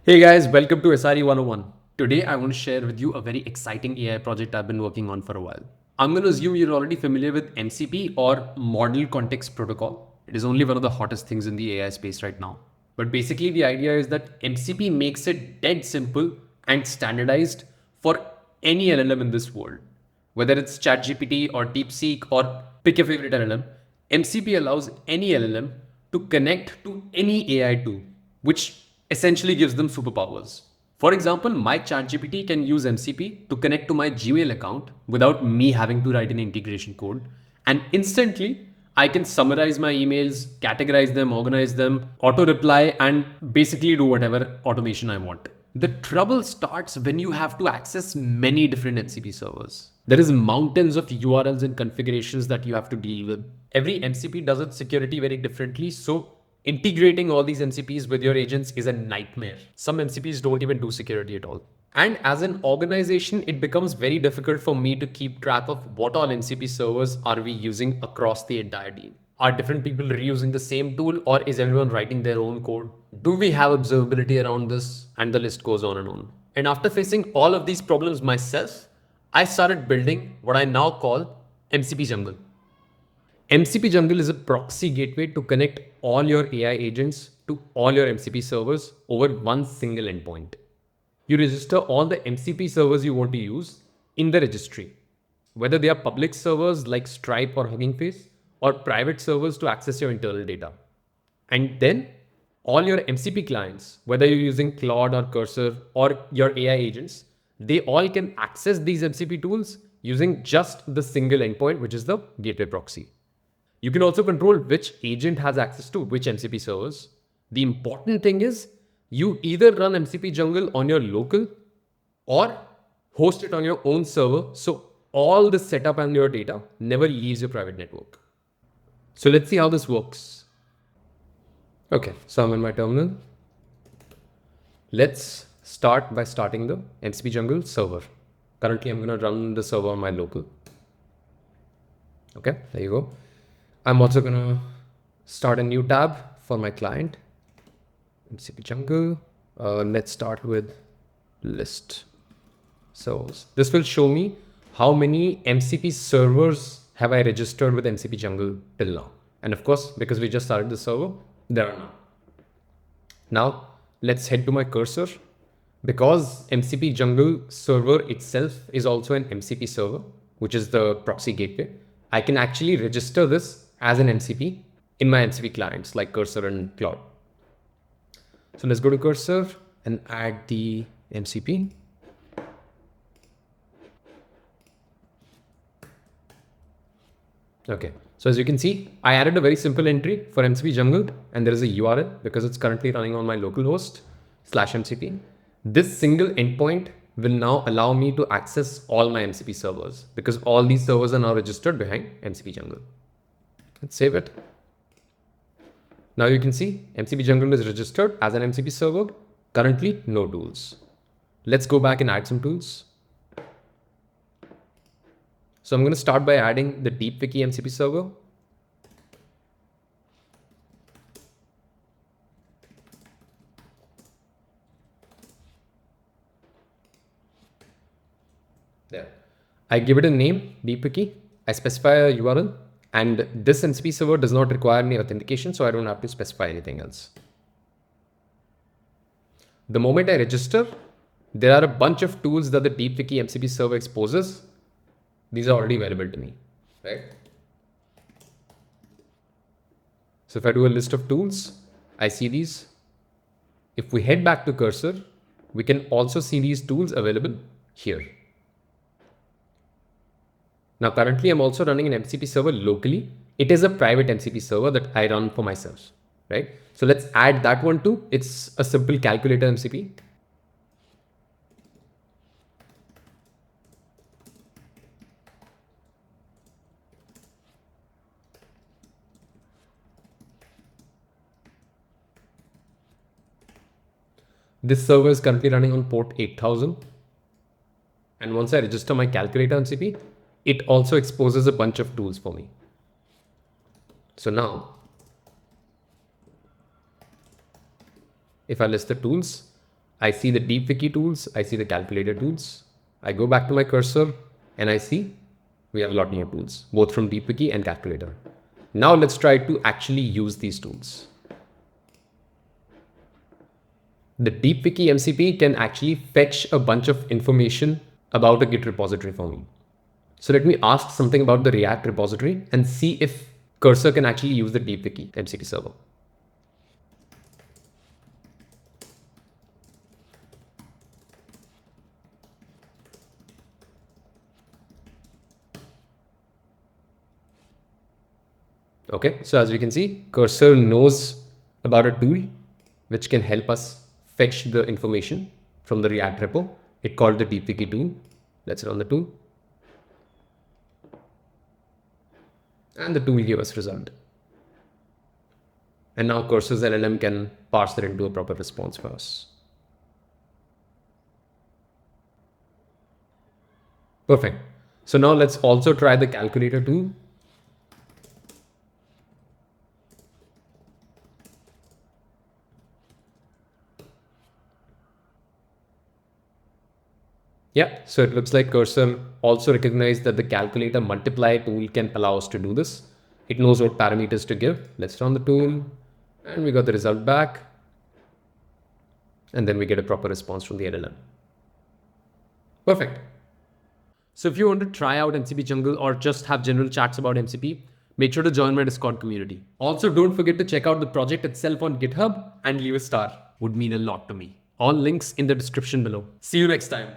Hey guys, welcome to SRE 101. Today I want to share with you a very exciting AI project I've been working on for a while. I'm going to assume you're already familiar with MCP or Model Context Protocol. It is only one of the hottest things in the AI space right now. But basically the idea is that MCP makes it dead simple and standardized for any LLM in this world. Whether it's ChatGPT or DeepSeek or pick your favorite LLM, MCP allows any LLM to connect to any AI tool, which essentially gives them superpowers. For example, my ChatGPT can use MCP to connect to my Gmail account without me having to write an integration code. And instantly, I can summarize my emails, categorize them, organize them, auto reply, and basically do whatever automation I want. The trouble starts when you have to access many different MCP servers. There is mountains of URLs and configurations that you have to deal with. Every MCP does its security very differently, so integrating all these MCPs with your agents is a nightmare. Some MCPs don't even do security at all. And as an organization, it becomes very difficult for me to keep track of what all MCP servers are we using across the entire team. Are different people reusing the same tool, or is everyone writing their own code? Do we have observability around this? And the list goes on and on. And after facing all of these problems myself, I started building what I now call MCP Jungle. MCP Jungle is a proxy gateway to connect all your AI agents to all your MCP servers over one single endpoint. You register all the MCP servers you want to use in the registry, whether they are public servers like Stripe or Hugging Face, or private servers to access your internal data. And then all your MCP clients, whether you're using Claude or Cursor or your AI agents, they all can access these MCP tools using just the single endpoint, which is the gateway proxy. You can also control which agent has access to which MCP servers. The important thing is you either run MCP Jungle on your local or host it on your own server, so all the setup and your data never leaves your private network. So let's see how this works. Okay, so I'm in my terminal. Let's start by starting the MCP Jungle server. Currently, I'm going to run the server on my local. Okay, there you go. I'm also going to start a new tab for my client, MCP Jungle. Let's start with list. So this will show me how many MCP servers have I registered with MCP Jungle till now. And of course, because we just started the server, there are none. Now let's head to my cursor. Because MCP Jungle server itself is also an MCP server, which is the proxy gateway, I can actually register this as an MCP in my MCP clients like Cursor and Claude. So let's go to Cursor and add the MCP. Okay, so as you can see, I added a very simple entry for MCP Jungle, and there is a URL because it's currently running on my local host /MCP. This single endpoint will now allow me to access all my MCP servers because all these servers are now registered behind MCP Jungle. Let's save it. Now you can see MCP Jungle is registered as an MCP server. Currently, no tools. Let's go back and add some tools. So I'm going to start by adding the DeepWiki MCP server. There. I give it a name, DeepWiki. I specify a URL, and this MCP server does not require any authentication, so I don't have to specify anything else. The moment I register, there are a bunch of tools that the DeepWiki MCP server exposes. These are already available to me, right? So if I do a list of tools, I see these. If we head back to Cursor, we can also see these tools available here. Now, currently, I'm also running an MCP server locally. It is a private MCP server that I run for myself, right? So let's add that one too. It's a simple calculator MCP. This server is currently running on port 8000. And once I register my calculator MCP, it also exposes a bunch of tools for me. So now, if I list the tools, I see the deep wiki tools. I see the calculator tools. I go back to my cursor and I see we have a lot more tools, both from deep wiki and calculator. Now let's try to actually use these tools. The deep wiki MCP can actually fetch a bunch of information about a Git repository for me. So let me ask something about the React repository and see if Cursor can actually use the deep wiki MCP server. Okay, so as we can see, Cursor knows about a tool which can help us fetch the information from the React repo. It called the deep wiki tool. Let's run the tool. And the tool gave us result. And now Cursor's LLM can parse that into a proper response for us. Perfect. So now let's also try the calculator tool. Yeah, so it looks like Cursor also recognized that the calculator multiply tool can allow us to do this. It knows what parameters to give. Let's run the tool and we got the result back. And then we get a proper response from the LLM. Perfect. So if you want to try out MCP Jungle or just have general chats about MCP, make sure to join my Discord community. Also, don't forget to check out the project itself on GitHub and leave a star. Would mean a lot to me. All links in the description below. See you next time.